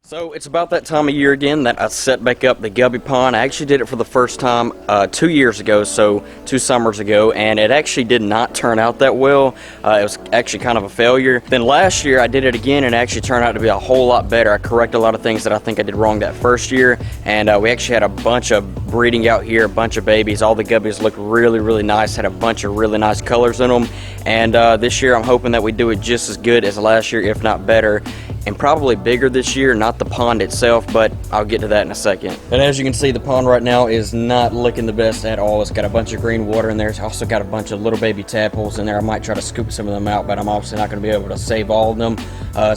So it's about that time of year again that I set back up the guppy pond. I actually did it for the first time 2 years ago, so 2 summers ago, and it actually did not turn out that well. It was actually kind of a failure. Then last year I did it again and it actually turned out to be a whole lot better. I corrected a lot of things that I think I did wrong that first year, and we actually had a bunch of breeding out here, a bunch of babies. All the guppies looked really, really nice, had a bunch of really nice colors in them, and this year I'm hoping that we do it just as good as last year, if not better. And probably bigger this year, not the pond itself, but I'll get to that in a second. And as you can see, the pond right now is not looking the best at all. It's got a bunch of green water in there. It's also got a bunch of little baby tadpoles in there. I might try to scoop some of them out, but I'm obviously not going to be able to save all of them.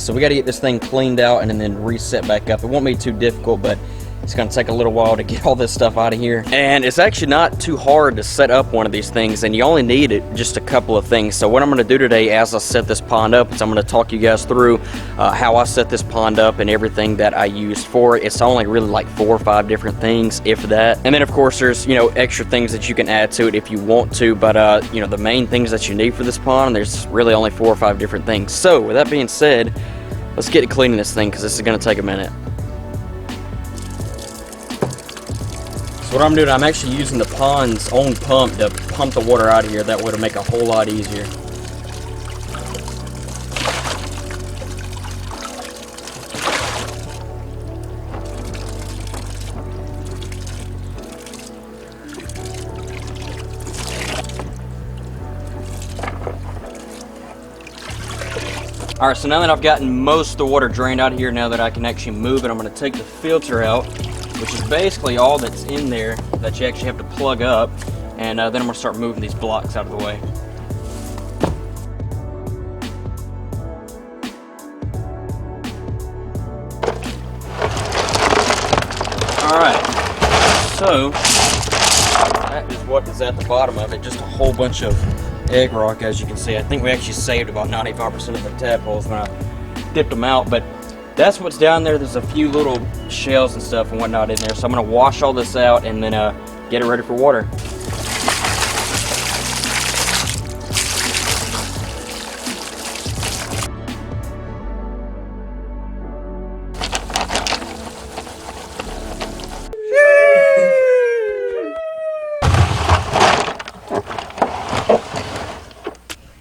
So we got to get this thing cleaned out and then reset back up. It won't be too difficult, but it's going to take a little while to get all this stuff out of here. And it's actually not too hard to set up one of these things, and you only need just a couple of things. So what I'm going to do today as I set this pond up is I'm going to talk you guys through how I set this pond up and everything that I used for it. It's only really like 4 or 5 different things, if that. And then of course there's, you know, extra things that you can add to it if you want to, but you know, the main things that you need for this pond, there's really only 4 or 5 different things. So with that being said, let's get to cleaning this thing because this is going to take a minute. So what I'm doing, I'm actually using the pond's own pump to pump the water out of here. That way it'll make a whole lot easier. Alright, so now that I've gotten most of the water drained out of here, now that I can actually move it, I'm going to take the filter out, which is basically all that's in there that you actually have to plug up, and then I'm going to start moving these blocks out of the way. Alright, so that is what is at the bottom of it, just a whole bunch of egg rock, as you can see. I think we actually saved about 95% of the tadpoles when I dipped them out, but that's what's down there. There's a few little shells and stuff and whatnot in there, so I'm going to wash all this out and then get it ready for water.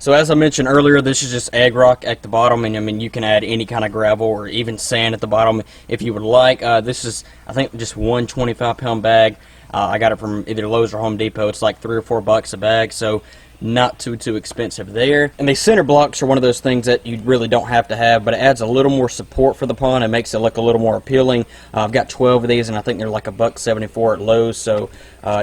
So as I mentioned earlier, this is just egg rock at the bottom, and I mean you can add any kind of gravel or even sand at the bottom if you would like. This is, I think, just one 25-pound bag. I got it from either Lowe's or Home Depot. It's like $3 or $4 a bag, so not too expensive there. And the center blocks are one of those things that you really don't have to have, but it adds a little more support for the pond and makes it look a little more appealing. I've got 12 of these, and I think they're like $1.74 at Lowe's, so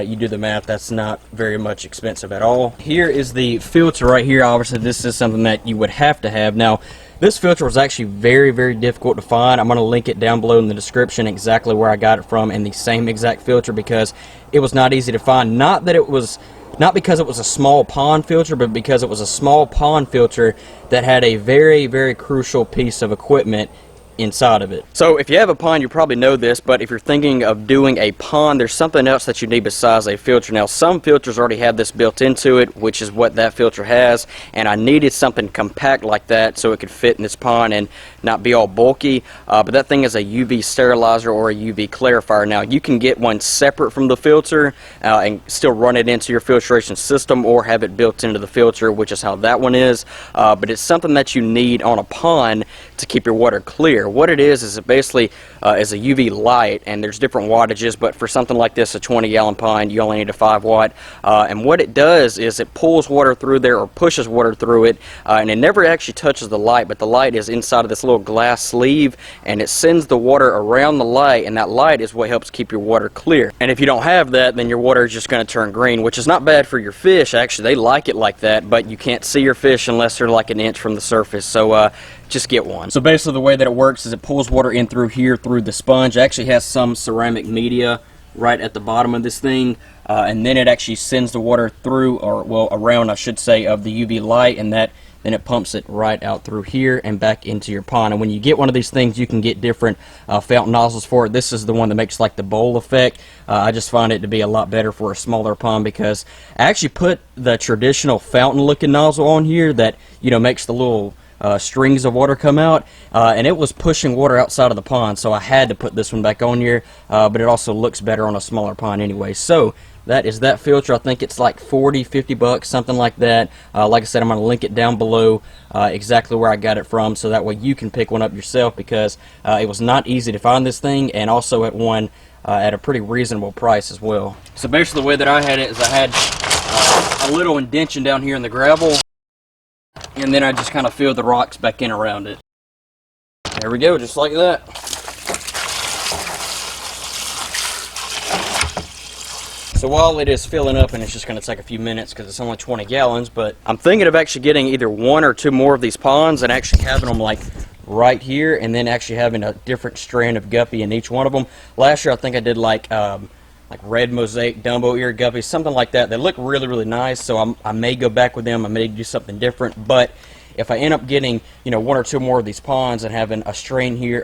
you do the math, that's not very much expensive at all. Here is the filter right here. Obviously this is something that you would have to have. Now this filter was actually very difficult to find. I'm going to link it down below in the description exactly where I got it from, and the same exact filter, because it was not easy to find. Not because it was a small pond filter, but because it was a small pond filter that had a very crucial piece of equipment inside of it. So if you have a pond, you probably know this, but if you're thinking of doing a pond, there's something else that you need besides a filter. Now some filters already have this built into it, which is what that filter has, and I needed something compact like that so it could fit in this pond and not be all bulky, but that thing is a UV sterilizer or a UV clarifier. Now you can get one separate from the filter and still run it into your filtration system, or have it built into the filter, which is how that one is, but it's something that you need on a pond to keep your water clear. What it is it basically is a UV light, and there's different wattages, but for something like this, a 20-gallon pond, you only need a 5 watt, and what it does is it pulls water through there, or pushes water through it, and it never actually touches the light, but the light is inside of this little glass sleeve, and it sends the water around the light, and that light is what helps keep your water clear. And if you don't have that, then your water is just going to turn green, which is not bad for your fish. Actually, they like it like that, but you can't see your fish unless they're like an inch from the surface, so just get one. So basically the way that it works is it pulls water in through here through the sponge. It actually has some ceramic media right at the bottom of this thing, and then it actually sends the water through, or well around I should say, of the UV light, and that then it pumps it right out through here and back into your pond. And when you get one of these things, you can get different fountain nozzles for it. This is the one that makes like the bowl effect. I just find it to be a lot better for a smaller pond, because I actually put the traditional fountain looking nozzle on here that, you know, makes the little strings of water come out, and it was pushing water outside of the pond, so I had to put this one back on here, but it also looks better on a smaller pond anyway. So that is that filter. I think it's like 40-50 bucks, something like that. Like I said, I'm going to link it down below exactly where I got it from, so that way you can pick one up yourself, because it was not easy to find this thing, and also at one at a pretty reasonable price as well. So basically the way that I had it is I had a little indention down here in the gravel, and then I just kind of filled the rocks back in around it. There we go, just like that. So while it is filling up, and it's just going to take a few minutes because it's only 20 gallons, but I'm thinking of actually getting either one or two more of these ponds and actually having them like right here, and then actually having a different strand of guppy in each one of them. Last year I think I did like red mosaic Dumbo ear guppies, something like that. They look really, really nice, so I may go back with them. I may do something different, but if I end up getting, you know, one or two more of these ponds and having a strain here,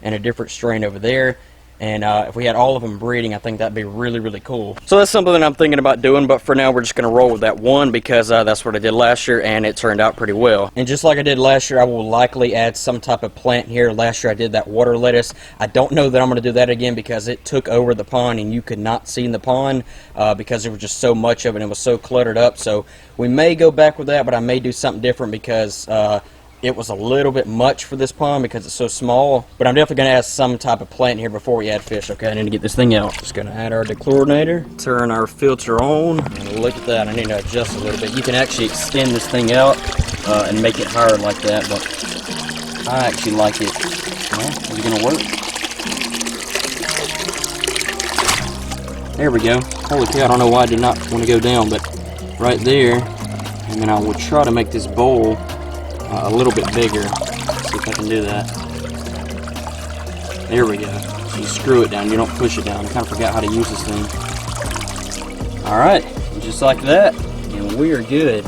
and a different strain over there, and if we had all of them breeding, I think that'd be really, really cool. So that's something that I'm thinking about doing, but for now we're just going to roll with that one, because that's what I did last year, and it turned out pretty well. And just like I did last year, I will likely add some type of plant here. Last year I did that water lettuce. I don't know that I'm going to do that again, because it took over the pond, and you could not see in the pond because there was just so much of it, and it was so cluttered up. So we may go back with that, but I may do something different, because it was a little bit much for this pond because it's so small. But I'm definitely going to add some type of plant here before we add fish. Okay, I need to get this thing out. Just going to add our dechlorinator, turn our filter on, and look at that. I need to adjust a little bit. You can actually extend this thing out and make it higher like that, but I actually like it. Well, is it going to work? There we go. Holy cow, I don't know why I did not want to go down, but right there. And then I will try to make this bowl a little bit bigger. See if I can do that. There we go. So you screw it down, you don't push it down. I kind of forgot how to use this thing. Alright, just like that, and we are good.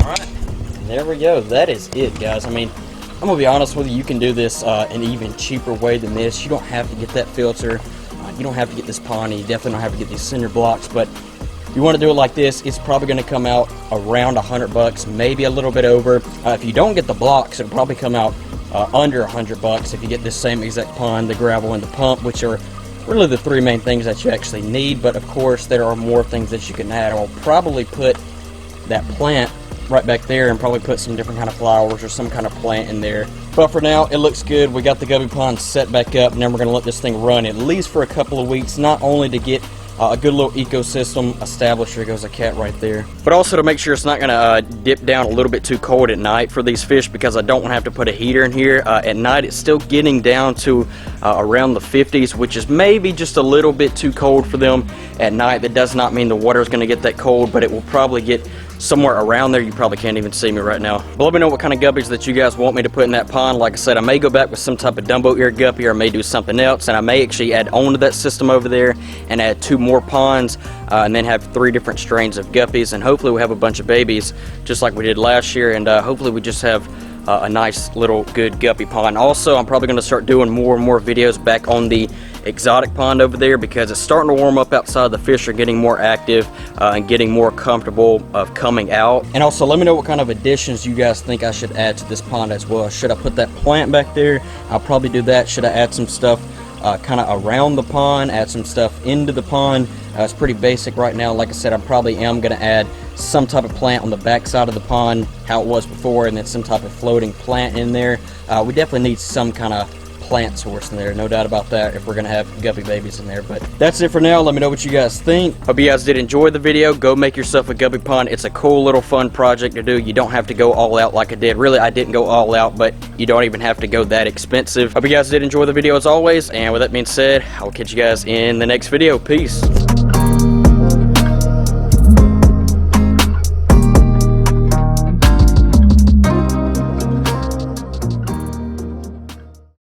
Alright, there we go. That is it, guys. I mean, I'm going to be honest with you, you can do this an even cheaper way than this. You don't have to get that filter. You don't have to get this pond, and you definitely don't have to get these cinder blocks, but if you want to do it like this, it's probably going to come out around 100 bucks, maybe a little bit over. If you don't get the blocks, it'll probably come out under 100 bucks if you get this same exact pond, the gravel, and the pump, which are really the three main things that you actually need. But of course, there are more things that you can add. I'll probably put that plant right back there and probably put some different kind of flowers or some kind of plant in there. But for now, it looks good. We got the guppy pond set back up, and then we're going to let this thing run at least for a couple of weeks, not only to get a good little ecosystem established. There goes a cat right there. But also to make sure it's not going to dip down a little bit too cold at night for these fish, because I don't want to have to put a heater in here. At night, it's still getting down to around the 50s, which is maybe just a little bit too cold for them at night. That does not mean the water is going to get that cold, but it will probably get somewhere around there. You probably can't even see me right now. But let me know what kind of guppies that you guys want me to put in that pond. Like I said, I may go back with some type of Dumbo ear guppy, or I may do something else, and I may actually add on to that system over there and add 2 more ponds, and then have 3 different strains of guppies, and hopefully we'll have a bunch of babies just like we did last year, and hopefully we just have a nice little good guppy pond. Also, I'm probably going to start doing more and more videos back on the exotic pond over there, because it's starting to warm up outside. The fish are getting more active and getting more comfortable of coming out. And also, let me know what kind of additions you guys think I should add to this pond as well. Should I put that plant back there? I'll probably do that. Should I add some stuff kind of around the pond, add some stuff into the pond? It's pretty basic right now. Like I said, I probably am going to add some type of plant on the back side of the pond, how it was before, and then some type of floating plant in there. We definitely need some kind of plant source in there, no doubt about that, if we're gonna have guppy babies in there. But that's it for now. Let me know what you guys think. Hope you guys did enjoy the video. Go make yourself a guppy pond. It's a cool little fun project to do. You don't have to go all out like I did. Really, I didn't go all out, but you don't even have to go that expensive. Hope you guys did enjoy the video as always, and with that being said, I'll catch you guys in the next video. Peace.